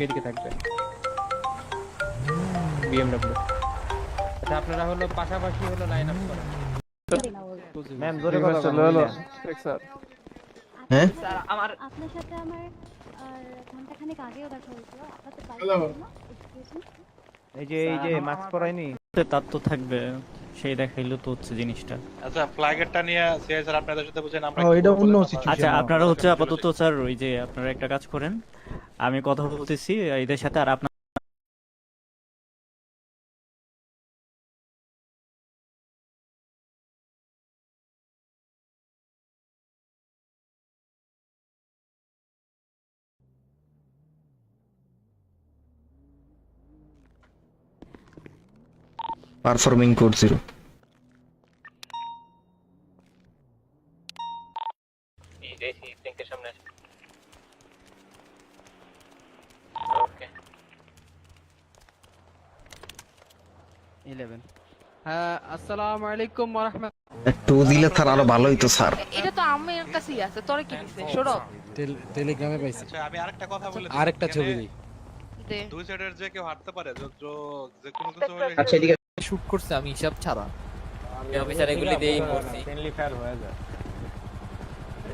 এদিকে থাকবে বিএমডব্লিউ। আচ্ছা আপনারা হলো পাশাপাশি হলো লাইন আপ করেন। ম্যাম জোরে কথা বলেন। ঠিক স্যার। হ্যাঁ স্যার আমার আপনার সাথে আমার ঘন্টাখানেক আগেও দেখা হয়েছিল। আপনাদের হ্যালো। বাড়ি না? Excuse me. এই যে মাস্ক পরাইনি তার তো থাকবে, সেই দেখাইলো তো হচ্ছে জিনিসটা। আচ্ছা ফ্ল্যাগেরটা নিয়ে সিআই স্যার আপনাদের সাথে বুঝেন আমরা এটা অন্য আচ্ছা আপনারা হচ্ছে আপাতত স্যার ওই যে আপনারা একটা কাজ করেন, আমি কথা বলতেছি এদের সাথে, আর আপনার পারফর্মিং কোড 0 এই যে ট্যাঙ্কের সামনে আছে। ওকে 11। হ্যাঁ আসসালামু আলাইকুম ওয়া রাহমাতুল্লাহ। একটু দিলে স্যার আরো ভালো হইতো স্যার। এটা তো আমার কাছেই আছে, তোরে কি দিছে সরব টেলিগ্রামে পাইছি। আচ্ছা আমি আরেকটা কথা বলে আরেকটা ছবি দিই। দে। দুই সাইডের যে কেউ হাঁটতে পারে যে কোনো কিছু হলে আচ্ছা এদিকে শুট করছে আমি হিসাব ছাড়া। অফিসার এগুলি দেই করছি ফ্রেন্ডলি ফায়ার হয়ে যায়।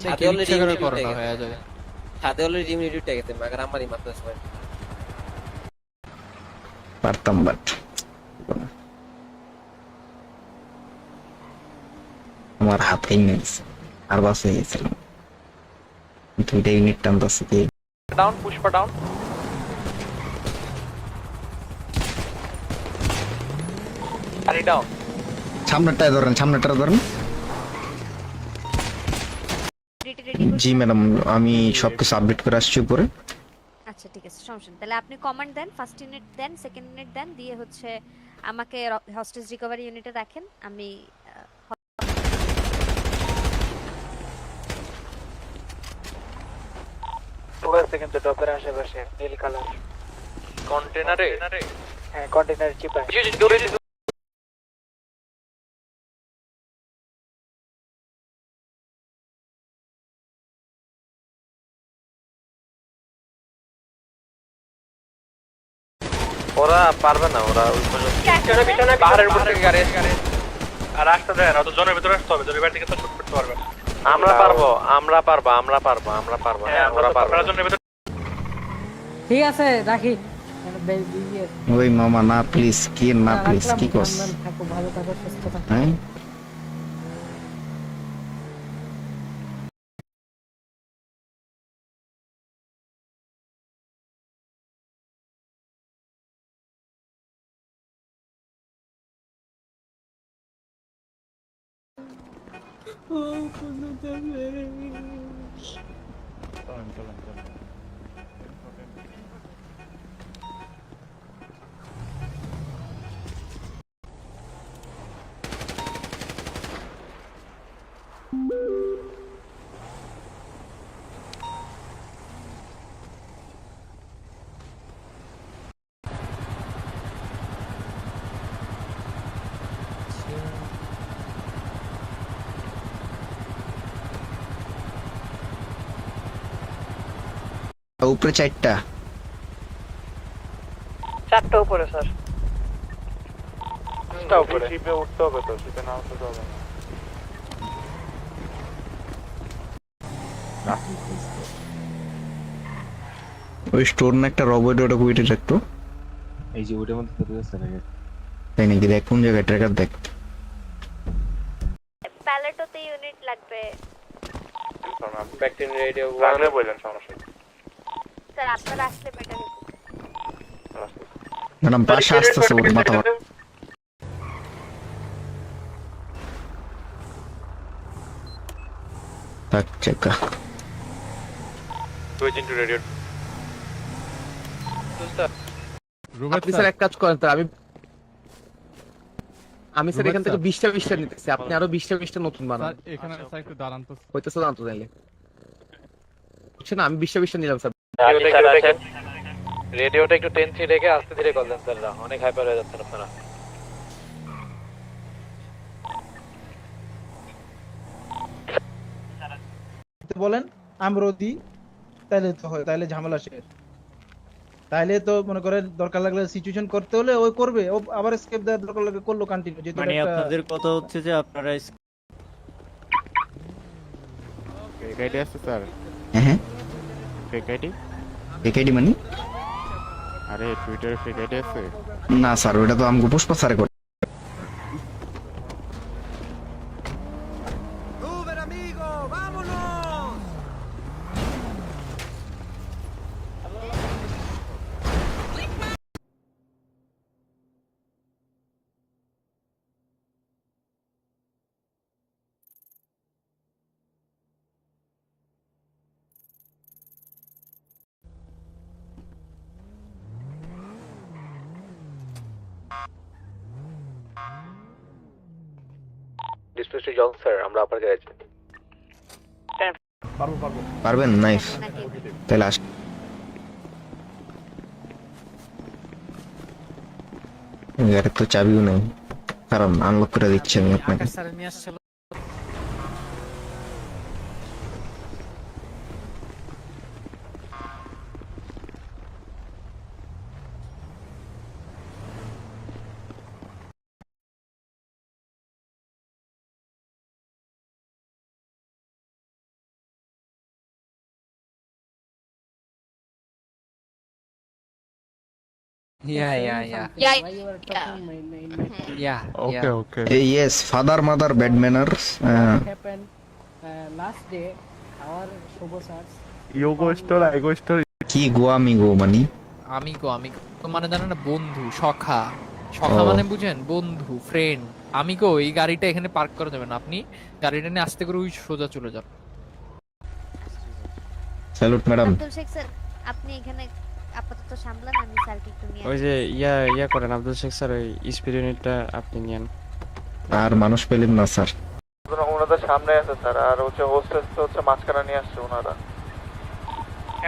ছাদে অলরেডি করোনা হয়ে যাবে। ছাদে অলরেডি ইমিউনিটি ট্যাগ আছে মাগার আমারই মাত্র সময়। পারতাম বাট আমার হাতেই নেই আর বাস হয়ে গেছিল। দুইটা ইউনিট টানতেছে কি ডাউন পুষ্পা ডাউন। আরে ডাউন। সামনেরটায় ধরেন, সামনেরটা ধরেন। Ready ready. জি ম্যাডাম, আমি সবকিছু আপডেট করে আসছি উপরে। আচ্ছা ঠিক আছে, সমস্যা নেই। তাহলে আপনি কমান্ড দেন, ফার্স্ট ইউনিট দেন, সেকেন্ড ইউনিট দেন, দিয়ে হচ্ছে আমাকে হস্টেজ রিকভারি ইউনিটে রাখেন। আমি ওখান থেকে তো ডপের আশেপাশে নীল কালার কন্টেনারে। হ্যাঁ কন্টেনারের চিপা দূরে ওরা পারবে না, ওরা ওই পর্যন্ত পাহাড়ের উপর থেকে গাড়ি আসে। আর আসতে দেন অত জনের ভিতরে আসতে হবে, জনের বাইরে থেকে তো শুট করতে পারবে না। আমরা পারবো, আমরা পারবো, আমরা পারবো, আমরা পারবো। হ্যাঁ ওরা পারবে। আপনারা জনের ভিতরে ঠিক আছে রাখি। ওই মামা না প্লিজ, কি না প্লিজ, কি কস থাকো, ভালো থাকো, সুস্থ থাকো। হ্যাঁ উপরে চারটা। চারটা উপরে স্যার। চারটা উপরে শিপে উঠতে হবে তো, শিপে না উঠতে হবে না। ওই স্টোর না একটা রবট, ওটা কুইটে রাখতো। এই যে ওটার মধ্যে তো আছে নাকি? তাই নাকি? দেখ কোন জায়গায় ট্র্যাকার দেখ। প্যালেটোতে ইউনিট লাগবে। ব্যাকটেরিয়া রেডিও লাগলে বলেন সমস্যা নেই। স্যার আপনারা আসলে বেটার হতো। ম্যাডাম পাশে আসতেছে ওর মাথা মাথা। থাক চেকা। Switch into radio. আপনি স্যার এক কাজ করেন, স্যার আমি স্যার এখান থেকে 20টা নিতেছি, আপনি আরো 20টা নতুন বানান। এখানে স্যার একটু দাঁড়ান তো। হইতেছে না তো তাইলে বুঝছেন, আমি 20টা নিলাম স্যার। রেডিওটা একটু 10-3 রেখে আস্তে ধীরে কল দেন স্যার, অনেক হাইপার হয়ে যাচ্ছেন আপনারা। বলেন আমরো দি, তাইলে তো হয়, তাইলে ঝামেলা শেষ। তাইলে তো মনে করেন দরকার লাগলে সিচুয়েশন করতে হলে ওই করবে, ও আবার স্কেপ দেওয়ার দরকার লাগে করলো কন্টিনিউ, যেহেতু মানে একটা আপনাদের কথা হচ্ছে যে আপনারা ফেক আইডি আছে স্যার, হ্যাঁ ফেক আইডি। একাইডি মানে? আরে টুইটারে ফেক আইডি আছে। না স্যার, ওটা তো আমগো পুষ্পা স্যারে করে। ডিসপ্লেসি জন স্যার, আমরা আপনার কাছে আছি। পারবেন? নাইস, তাহলে আস। গাড়ির তো চাবিও নেই, কারণ আনলক করে দিচ্ছি আমি আপনাকে। Yeah. Yes, father, mother, bad manners. happened last day our Shubho sir কি গো আমি গো মানে? আমি তো মানে জানেন না, বন্ধু, সখা মানে বুঝেন, বন্ধু, ফ্রেন্ড। আমি কো এই গাড়িটা এখানে পার্ক করা যাবে না, আপনি গাড়িটা নিয়ে আস্তে করে ওই সোজা চলে যান। Salute madam. Abdul Sheikh sir, আপনি এখানে আপাতত সামলান, আমি স্যারকে একটু নিয়ে ওই যে ইয়া করেন আব্দুল শেখ স্যার, ওই স্পিড ইউনিটটা আপনি নিয়েন। আর মানুষ পেলেন না স্যার। ওনাদের সামনে আছে স্যার, আর হচ্ছে হোস্টেস তো হচ্ছে মাঝখানে নিয়ে আসছে ওনারা।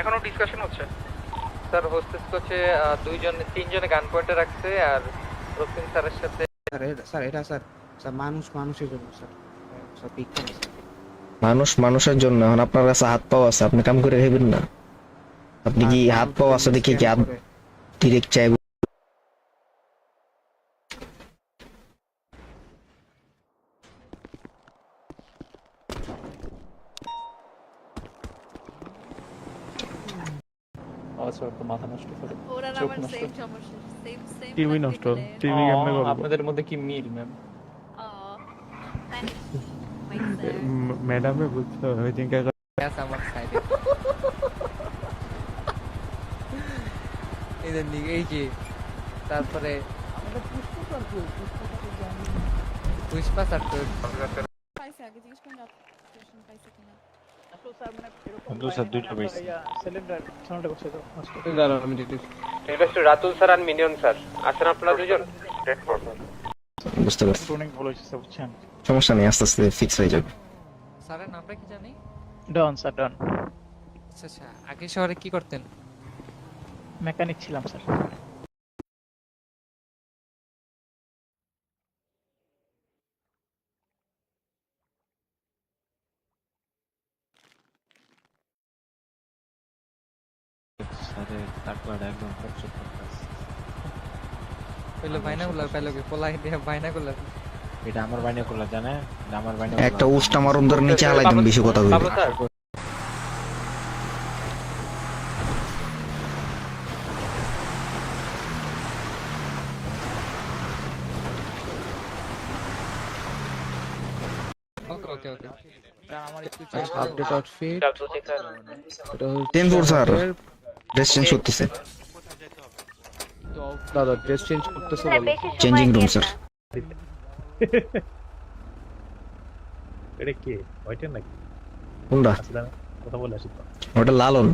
এখনো ডিসকাশন হচ্ছে স্যার। হোস্টেস তো হচ্ছে তিনজনে গান পয়েন্টে রাখছে, আর রফিন স্যারের সাথে মানুষ মানুষের জন্য। এখন আপনার কাছে হাত পাও আছে, আপনি কাম করে খাইবেন না? আপনি কি হাত পাও আছে দেখি কি হাত ডিরেক্ট চাইব? ওরা আমার সেম সমস্যা, সেম টিভি নষ্ট, টিভি কেমনে করব? আপনাদের মধ্যে কি মিল ম্যাম? ম্যাডামে বুঝছো ওই দিনকে আমার সাইডে এই যে তারপরে পুষ্পা স্যার তো রাতুল স্যার আর মিনিয়ন স্যার আছেন আপনারা দুজন? বুঝতে পারছি, সমস্যা নেই, আস্তে আস্তে ফিক্স হয়ে যাবে। স্যারের নামটা কি জানি? ডন স্যার, ডন। আচ্ছা, আগে শহরে কি করতেন? মেকানিক ছিলাম স্যার। একটা উষ্টা মারুন ধরে নিচে হালাই দিন, বেশি কথা বলবি। ওকে update outfit 10-4 sir, dress change করতেছে। দাদা ড্রেস চেঞ্জ করতেছে বলো। Changing room sir. এটা কি ওইটা নাকি? কোনটা? কথা বলে আসি তো। ওটা লালন।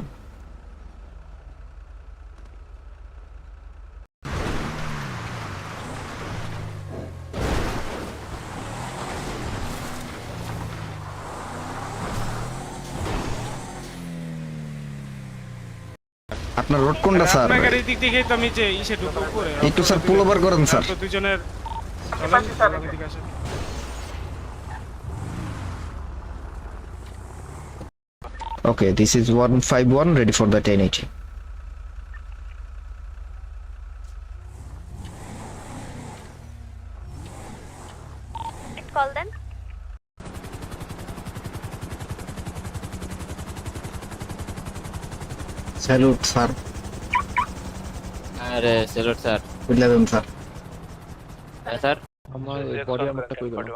আপনার রোড কোনটা স্যার? আপনার গাড়ির দিক থেকে তো আমি যে ইসে ঢুকবো করে একটু স্যার পুল ওভার করেন স্যার। তো দুজনের চলেন দিকে আসেন। Okay, this is 151 ready for the 1080. Call দেন। Salute sir. আরে স্যালুট স্যার। 11 স্যার। হ্যাঁ স্যার, আমার বডি আমারটা কই গেল?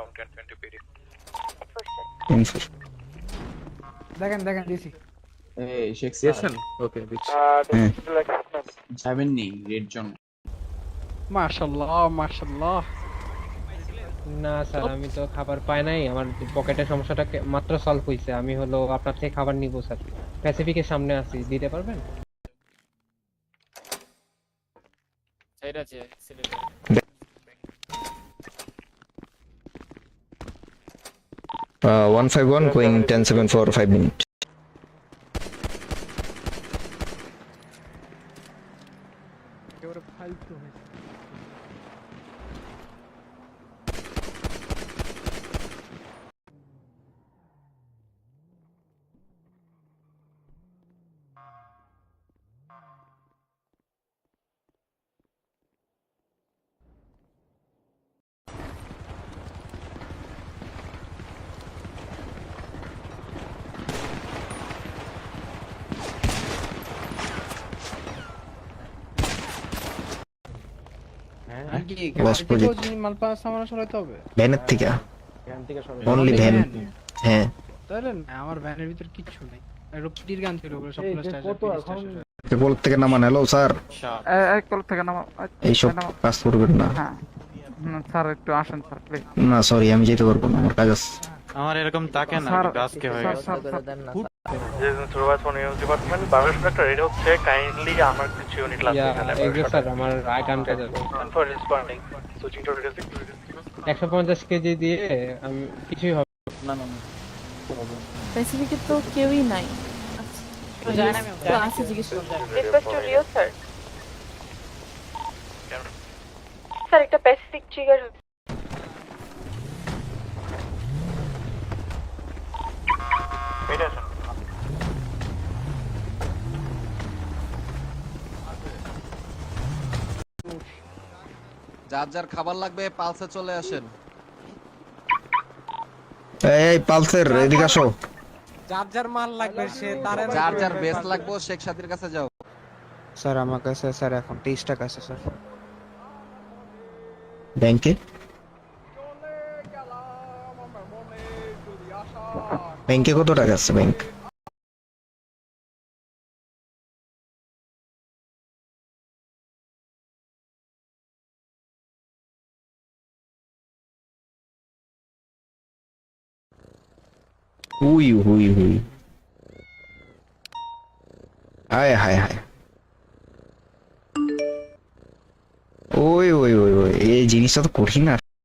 দেখেন দেখেন দিছি। এই শেখ সিয়াসন, ওকে দিচ্ছি। যাবেন নি রেড জোন। মাশাআল্লাহ মাশাআল্লাহ। না স্যার, আমি তো খাবার পাই নাই, আমার পকেটের সমস্যাটা মাত্র সলভ হইছে। আমি হলো আপনার থেকে খাবার নিব স্যার, প্যাসিফিকের সামনে আছি, দিতে পারবেন? ঠিক আছে, 151 going 10-7 for 5 minutes. Lost project. মাল পাওয়া সামানা সরাইতে হবে। ভ্যানের থেকে অনলি ভ্যান। হ্যাঁ তাহলে না, আমার ভ্যানের ভিতর কিচ্ছু নাই। একটা পিটির গান ছিল ওগুলো সবগুলো স্টাইল। কেবল থেকে নামান। হ্যালো স্যার, কল থেকে নামা। এইসব কাজ করবেন না। হ্যাঁ স্যার একটু আসেন স্যার প্লিজ। না সরি, আমি যেতে পারবো না, আমার কাজ আছে। আমার এরকম তাকে না আজকে হয়ে গেছে। ডিপার্টমেন্ট বাংলাদেশ একটা রেডি হচ্ছে, কাইন্ডলি আমার কিছু ইউনিট লাগবে এখানে। স্যার, আমার আইকানটা যাবে for responding switching to racing 150 KG দিয়ে আমি কিছুই হবে না না স্পেসিফিকে তো কেউই নাই। তো আছে জিজ্ঞেস করুন। Request to Rio sir. Sir একটা প্যাসিফিক ট্রিগার। এটা আছে। যার যার খাবার লাগবে পালসে চলে আসেন। এই পালসের এদিকে আসো। যার যার মাল লাগবে সে তার যার যার বেস লাগবে শেখ সাদির কাছে যাও। স্যার আমার কাছে স্যার এখন 23 টাকা আছে স্যার। ব্যাংকে ব্যাংকে কত টাকা আছে? ব্যাংক হুই হুই হুই। হায় হায় হায়। ওই ওই ওই ওই, এই জিনিসটা তো কঠিন। আর